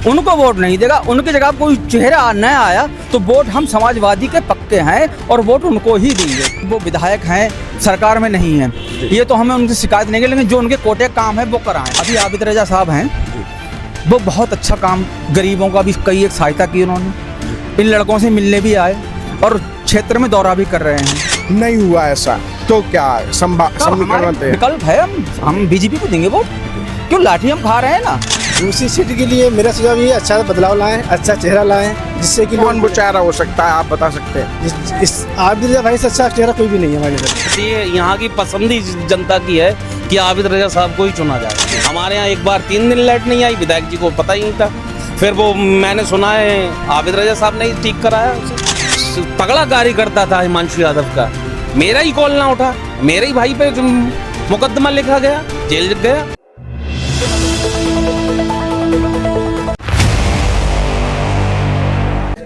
उनको वोट नहीं देगा। उनकी जगह कोई चेहरा नया आया तो वोट हम समाजवादी के पक्के हैं और वोट उनको ही देंगे। वो विधायक हैं, सरकार में नहीं है, ये तो हमें उनकी शिकायत नहीं है, लेकिन जो उनके कोटे काम है वो कराएं। अभी आबिद रजा साहब हैं, वो बहुत अच्छा काम, गरीबों का भी कई एक सहायता की उन्होंने। इन लड़कों से मिलने भी आए और क्षेत्र में दौरा भी कर रहे हैं। नहीं हुआ ऐसा तो क्या समीकरण बनते हैं? विकल्प है, हम बीजेपी को देंगे वोट। क्यों लाठी हम खा रहे हैं ना। दूसरी सीट के लिए मेरा सुझाव ये अच्छा बदलाव लाएं, अच्छा चेहरा लाएं, जिससे कि कौन वो चेहरा हो सकता है, आप बता सकते हैं? इस आबिद रजा भाई से अच्छा चेहरा कोई भी नहीं है हमारे इधर। ये यहाँ की पसंद ही जनता की है कि आबिद रजा साहब को ही चुना जाए। हमारे यहाँ एक बार 3 दिन लाइट नहीं आई, विधायक जी को पता ही नहीं था। फिर वो मैंने सुना है आबिद रजा साहब ने ही ठीक कराया उसे। तगड़ा कार्य करता था हिमांशु यादव का, मेरा ही कॉल ना उठा, मेरे ही भाई पे मुकदमा लिखा गया, जेल गया।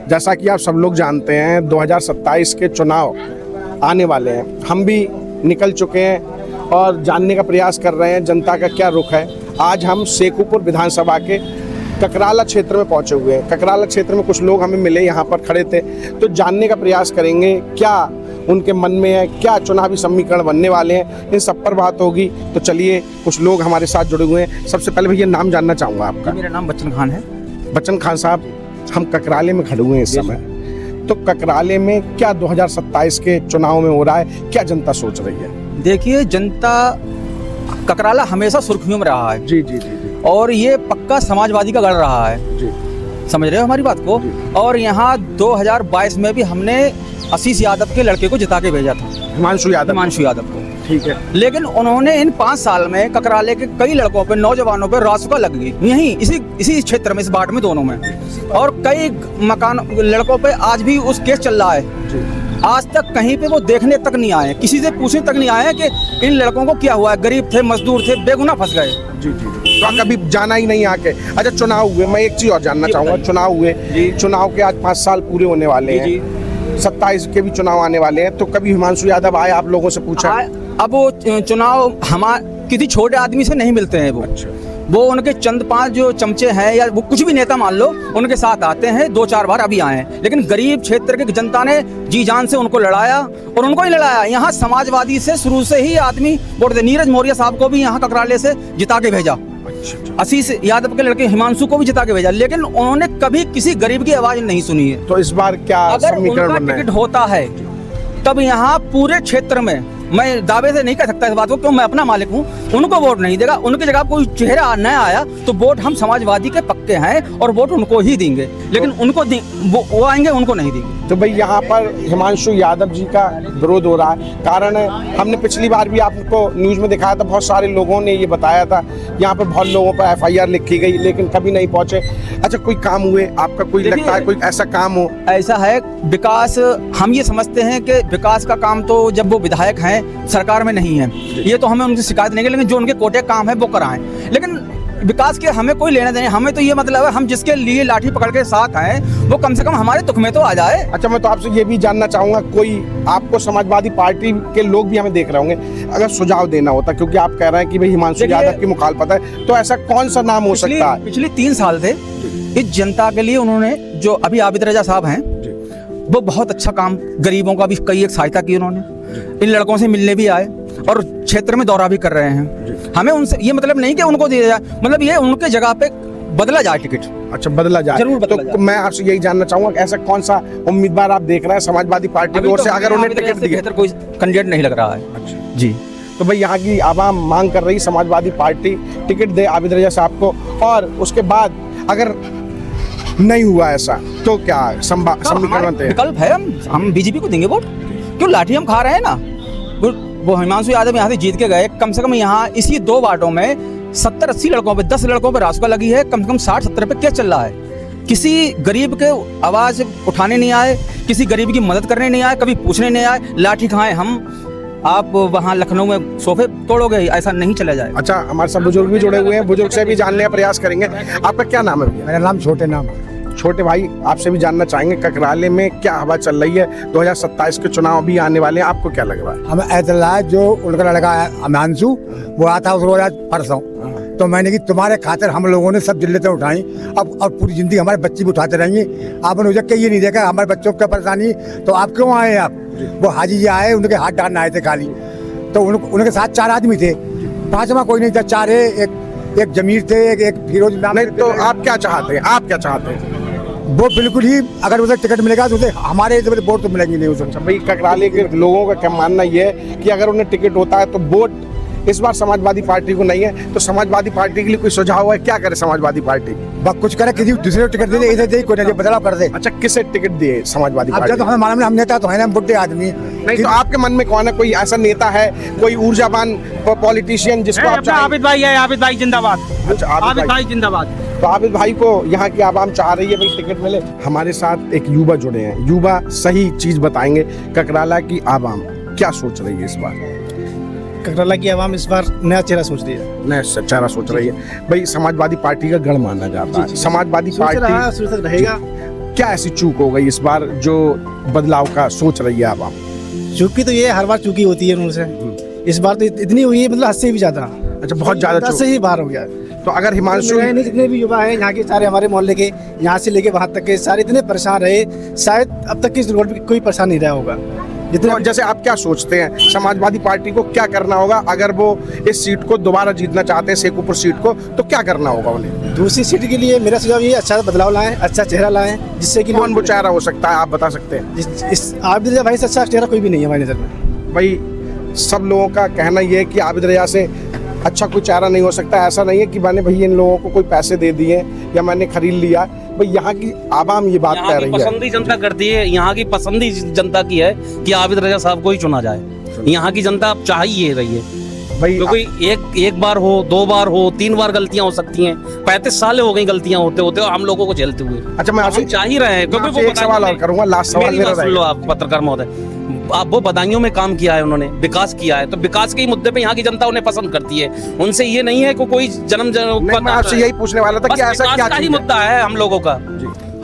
जैसा कि आप सब लोग जानते हैं 2027 के चुनाव आने वाले हैं। हम भी निकल चुके हैं और जानने का प्रयास कर रहे हैं जनता का क्या रुख है। आज हम शेखुपुर विधानसभा के ककराला क्षेत्र में पहुंचे हुए हैं। ककराला क्षेत्र में कुछ लोग हमें मिले, यहाँ पर खड़े थे, तो जानने का प्रयास करेंगे क्या उनके मन में है, क्या चुनावी समीकरण बनने वाले हैं, इन सब पर बात होगी। तो चलिए, कुछ लोग हमारे साथ जुड़े हुए हैं। सबसे पहले भैया नाम जानना चाहूँगा आपका। मेरा नाम बच्चन खान है। बच्चन खान साहब, हम ककराले में खड़े हुए हैं इस समय, तो ककराले में क्या 2027 के चुनाव में हो रहा है, क्या जनता सोच रही है? देखिए, जनता ककराला हमेशा सुर्खियों में रहा है जी जी जी जी। और ये पक्का समाजवादी का गढ़ रहा है जी। समझ रहे हो हमारी बात को। और यहाँ 2022 में भी हमने आशीष यादव के लड़के को जिता के भेजा था, हिमांशु यादव को। ठीक है। लेकिन उन्होंने इन 5 साल में ककराले के कई लड़कों पे, नौजवानों पे रासुका लग गई, यहीं इसी क्षेत्र में, इस बाट में, दोनों में। और कई मकान लड़कों पे आज भी उस केस चल रहा है। आज तक कहीं पे वो देखने तक नहीं आए, किसी से पूछने तक नहीं आए कि इन लड़कों को क्या हुआ है। गरीब थे, मजदूर थे, बेगुनाह फंस गए। जी जी। तो कभी जाना ही नहीं आके। अच्छा, चुनाव हुए, मैं एक चीज और जानना चाहूँगा। चुनाव हुए, चुनाव के आज 5 साल पूरे होने वाले हैं, 27 के भी चुनाव आने वाले हैं, तो कभी हिमांशु यादव आए, आप लोगों से पूछा? अब वो चुनाव किसी छोटे आदमी से नहीं मिलते हैं। वो उनके चंद 5 जो चमचे हैं, या वो कुछ भी नेता मान लो, उनके साथ आते हैं। 2-4 बार अभी आए हैं, लेकिन गरीब क्षेत्र की जनता ने जी जान से उनको लड़ाया और उनको ही लड़ाया। यहाँ समाजवादी से शुरू से ही आदमी वोट दे। नीरज मौर्य साहब को भी यहाँ ककराले से जिता के भेजा, आशीष यादव के लड़के हिमांशु को भी जिता के भेजा, लेकिन उन्होंने कभी किसी गरीब की आवाज नहीं सुनी है। तो इस बार क्या अगर उनका टिकट होता है तब यहाँ पूरे क्षेत्र में, मैं दावे से नहीं कह सकता इस बात को, क्यों, मैं अपना मालिक हूँ, उनको वोट नहीं देगा। उनकी जगह कोई चेहरा नया आया तो वोट हम समाजवादी के पक्के हैं और वोट उनको ही देंगे, लेकिन उनको वो आएंगे, उनको नहीं देंगे। तो भाई यहाँ पर हिमांशु यादव जी का विरोध हो रहा है। कारण हमने पिछली बार भी आपको न्यूज में दिखाया था, बहुत सारे लोगों ने ये बताया था, यहाँ पर बहुत लोगों पर FIR लिखी गई, लेकिन कभी नहीं पहुंचे। अच्छा, कोई काम हुए आपका, कोई लगता है कोई ऐसा काम हो? ऐसा है, विकास, हम ये समझते हैं कि विकास का काम तो जब वो विधायक हैं, सरकार में नहीं है, ये तो हमें उनकी शिकायत नहीं है, लेकिन जो उनके कोटे काम है वो कराएं। लेकिन विकास के हमें कोई लेने देने, हमें तो ये मतलब है, हम जिसके लिए लाठी पकड़ के साथ हैं वो कम से कम हमारे तुख में तो आ जाए। अच्छा, मैं तो आपसे ये भी जानना चाहूंगा, कोई आपको समाजवादी पार्टी के लोग भी हमें देख रहे होंगे, अगर सुझाव देना होता, क्योंकि आप कह रहे हैं कि भाई हिमांशु यादव की मुखालफत है, तो ऐसा कौन सा नाम हो सकता है? पिछले 3 साल थे इस जनता के लिए उन्होंने, जो अभी आबिद रजा साहब हैं, वो बहुत अच्छा काम, गरीबों का भी कई एक सहायता की उन्होंने। इन लड़कों से मिलने भी आए और क्षेत्र में दौरा भी कर रहे हैं। हमें उनसे ये मतलब नहीं कि उनको दिया जाए, मतलब ये उनके जगह पे बदला जाए टिकट। अच्छा, बदला जाए, जरूर बदला तो मैं आपसे यही जानना चाहूंगा, ऐसा कौन सा उम्मीदवार आप देख रहे हैं समाजवादी पार्टी की ओर से, अगर उन्हें टिकट दिया? बेहतर कोई कैंडिडेट नहीं लग रहा है। अच्छा जी। तो भाई यहाँ की आवाम मांग कर रही, समाजवादी पार्टी टिकट दे आबिद रजा साहब को, और उसके बाद अगर नहीं हुआ ऐसा तो क्या समीकरण बनते हैं? विकल्प है, हम बीजेपी को देंगे वोट। क्यों लाठी हम खा रहे हैं ना। वो हिमांशु यादव यहाँ से जीत के गए, कम से कम यहाँ इसी 2 वार्डों में 70-80 लड़कों पे, 10 लड़कों पे रासुका लगी है, कम से कम 60-70 पे केस चल रहा है। किसी गरीब के आवाज उठाने नहीं आए, किसी गरीब की मदद करने नहीं आए, कभी पूछने नहीं आए। लाठी खाएं हम, आप वहाँ लखनऊ में सोफे तोड़ोगे, ऐसा नहीं चला जाए। अच्छा, हमारे साथ बुजुर्ग भी जुड़े हुए हैं, बुजुर्ग से भी जानने का प्रयास करेंगे। आपका क्या नाम है? मेरा नाम छोटे नाम है। छोटे भाई, आपसे भी जानना चाहेंगे, ककराले में क्या हवा चल रही है? 2027 के चुनाव भी आने वाले हैं, आपको क्या लग रहा है? हमें ऐसा जो उनका लड़का है हिमांशु, वो आता है उसको परसों, तो मैंने कि तुम्हारे खातिर हम लोगों ने सब जिल्लतें उठाई, अब और पूरी जिंदगी हमारे बच्चे भी उठाते रहेंगे। आपने उजक के ये नहीं देखा हमारे बच्चों को क्या परेशानी, तो आप क्यों आए? आप वो हाजी जी आए, उनके हाथ डालने आए थे खाली, तो उनके साथ 4 आदमी थे, 5वां कोई नहीं था, 4 है, एक जमीर थे, एक फिरोज नाम। नहीं तो आप क्या चाहते हैं? आप क्या चाहते हैं? वो बिल्कुल ही अगर उसे टिकट मिलेगा तो उसे हमारे वोट तो मिलेंगे नहीं उसे। भाई ककराले के लोगों का क्या मानना ये है कि अगर उन्हें टिकट होता है तो वोट इस बार समाजवादी पार्टी को नहीं है, तो समाजवादी पार्टी के लिए कोई सुझाव है? क्या करे समाजवादी पार्टी? बस कुछ करे, किसी दूसरे को टिकट दे दे, इधर दे कोई नहीं, बदलाव कर दे। अच्छा, किसे टिकट दिए समाजवादी अब पार्टी? तो हमें मालूम नहीं, हम नेता तो है ना, हम बुढ़े आदमी। नहीं तो आपके मन में कौन है? कोई ऐसा नेता है, कोई ऊर्जावान पॉलिटिशियन जिसको आप चाहें? आबिद भाई है, आबिद भाई जिंदाबाद। अच्छा, आबिद भाई जिंदाबाद। तो आबिद भाई को यहाँ की आवाम चाह रही है भाई टिकट मिले। हमारे साथ एक युवा जुड़े हैं, युवा सही चीज बताएंगे। ककराला की आवाम क्या सोच रही है इस बार? ककराला की आवाम इस बार नया चेहरा सोच रही है। नया चेहरा सोच रही है। भाई समाजवादी पार्टी का गढ़ माना जाता है, समाजवादी पार्टी रहेगा। क्या ऐसी चूक हो गई इस बार जो बदलाव का सोच रही है आवाम? चूकी तो ये हर बार चूकी होती है उनसे, इस बार तो इतनी हुई है, मतलब 80 भी ज्यादा। अच्छा, बहुत ज्यादा 10 से ही बाहर हो गया। तो अगर हिमांशु जितने भी युवा हैं यहाँ के, सारे हमारे मोहल्ले के, यहाँ से लेके वहाँ तक के सारे इतने परेशान रहे, शायद अब तक की इस रोड पे कोई परेशान नहीं रहा होगा जितने। तो जैसे आप क्या सोचते हैं समाजवादी पार्टी को क्या करना होगा अगर वो इस सीट को दोबारा जीतना चाहते हैं, शेखुपुर सीट को, तो क्या करना होगा उन्हें? दूसरी सीट के लिए मेरा सुझाव ये, अच्छा बदलाव लाएं, अच्छा चेहरा लाएं, जिससे कि कौन वो चेहरा हो सकता है, आप बता सकते हैं? इस आबिद रजा भाई से अच्छा चेहरा कोई भी नहीं है हमारी नजर में। भाई सब लोगों का कहना ये है कि आबिद रजा से अच्छा कोई चारा नहीं हो सकता। ऐसा नहीं है कि मैंने भैया इन लोगों को कोई पैसे दे दिए या मैंने खरीद लिया। भाई यहाँ की आवाम ये बात कह रही है, पसंदी जनता करती है, यहाँ की पसंदी जनता की है कि आबिद रजा साहब को ही चुना जाए। यहाँ की जनता अब चाह ही ये रही है भाई क्योंकि एक बार हो, 2 बार हो, 3 बार गलतियां हो सकती हैं। 35 साल हो गई गलतियां होते होते और हम लोगों को झेलते हुए। अच्छा, मैं आपसे चाह ही रहे हैं क्योंकि वो एक सवाल और करूंगा, लास्ट सवाल मेरी मेरा बात सुन लो आप पत्रकार महोदय, आप वो बदायूं में काम किया है, उन्होंने विकास किया है, तो विकास के ही मुद्दे पे यहाँ की जनता उन्हें पसंद करती है। उनसे ये नहीं है कि कोई मैं आपसे यही पूछने वाला था कि ऐसा क्या ही मुद्दा है हम लोगों का।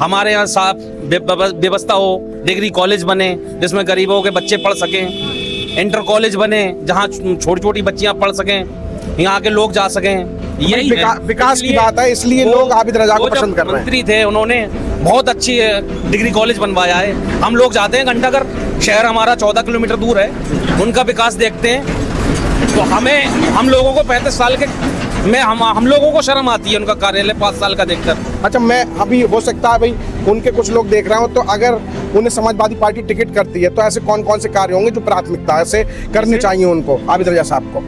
हमारे यहाँ साफ व्यवस्था हो, डिग्री कॉलेज बने जिसमें गरीबों के बच्चे पढ़ सकें, इंटर कॉलेज बने जहाँ छोटी छोटी बच्चियां पढ़ सकें, यहाँ के लोग जा सकें। यही विकास की बात है, इसलिए लोग आबिद रजा को पसंद कर रहे हैं। मंत्री थे, उन्होंने बहुत अच्छी डिग्री कॉलेज बनवाया है। हम लोग जाते हैं घंटाघर, शहर हमारा 14 किलोमीटर दूर है, उनका विकास देखते हैं तो हम लोगों को 35 साल के में हम लोगों को शर्म आती है उनका कार्यालय 5 साल का देखकर। अच्छा, मैं अभी हो सकता है भाई उनके कुछ लोग देख रहे हो, तो अगर उन्हें समाजवादी पार्टी टिकट करती है तो ऐसे कौन कौन से कार्य होंगे जो प्राथमिकता से करने चाहिए उनको, आबिद रजा साहब को?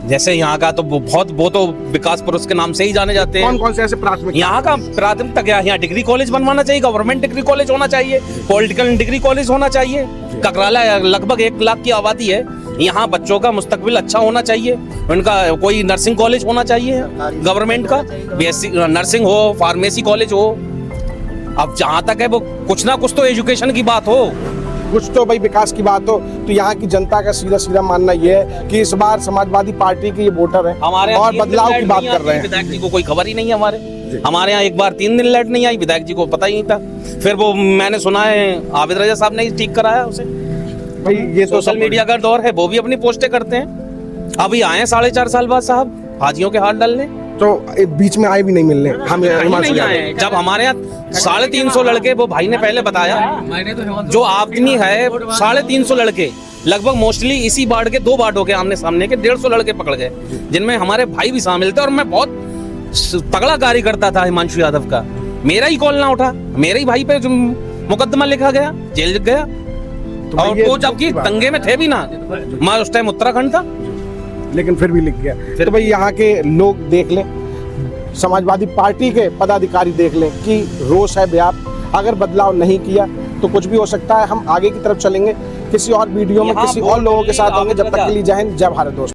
जैसे यहाँ का तो वो तो विकास पुरुष के नाम से ही जाने जाते हैं। कौन कौन से ऐसे प्राथमिकता? यहाँ का प्राथमिकता क्या है? यहाँ डिग्री कॉलेज बनवाना चाहिए, गवर्नमेंट डिग्री कॉलेज होना चाहिए, पॉलिटिकल डिग्री कॉलेज होना चाहिए। ककराला लगभग 1 लाख की आबादी है, यहाँ बच्चों का मुस्तकबिल अच्छा होना चाहिए। उनका कोई नर्सिंग कॉलेज होना चाहिए गवर्नमेंट का, बीएससी नर्सिंग हो, फार्मेसी कॉलेज हो। अब जहाँ तक है वो कुछ ना कुछ तो एजुकेशन की बात हो, कुछ तो भाई विकास की बात हो। तो यहाँ की जनता का सीधा सीधा मानना यह है कि इस बार समाजवादी पार्टी के ये वोटर हैं हमारे और बदलाव की बात कर रहे हैं। विधायक जी को कोई खबर ही नहीं है हमारे यहाँ 1 बार 3 दिन लाइट नहीं आई, विधायक जी को पता ही नहीं था। फिर वो मैंने सुना है आबिद रजा साहब ने ठीक कराया उसे। भाई ये तो सोशल मीडिया का दौर है, वो भी अपनी पोस्टें करते हैं। अभी आए 4.5 साल बाद साहब हाजियों के हाथ डालने, तो बीच में आए भी नहीं मिलने। हम नहीं आए। जब हमारे यहाँ 350 लड़के, वो भाई ने पहले बताया, जो आदमी है 350 लड़के लगभग मोस्टली इसी वार्ड के 2 वार्डों के आमने सामने के 150 लड़के पकड़ गए, जिनमें हमारे भाई भी शामिल थे। और मैं बहुत तगड़ा कार्य करता था हिमांशु यादव का, मेरा ही कॉल ना उठा, मेरे ही भाई पे मुकदमा लिखा गया, जेल गया। और वो जबकि दंगे में थे भी ना, मैं उस टाइम उत्तराखंड था, लेकिन फिर भी लिख गया। तो भाई यहाँ के लोग देख लें, समाजवादी पार्टी के पदाधिकारी देख लें कि रोष है व्याप्त। अगर बदलाव नहीं किया तो कुछ भी हो सकता है। हम आगे की तरफ चलेंगे, किसी और वीडियो में किसी और लोगों के साथ होंगे। जब तक के लिए जय हिंद, जय भारत दोस्तों।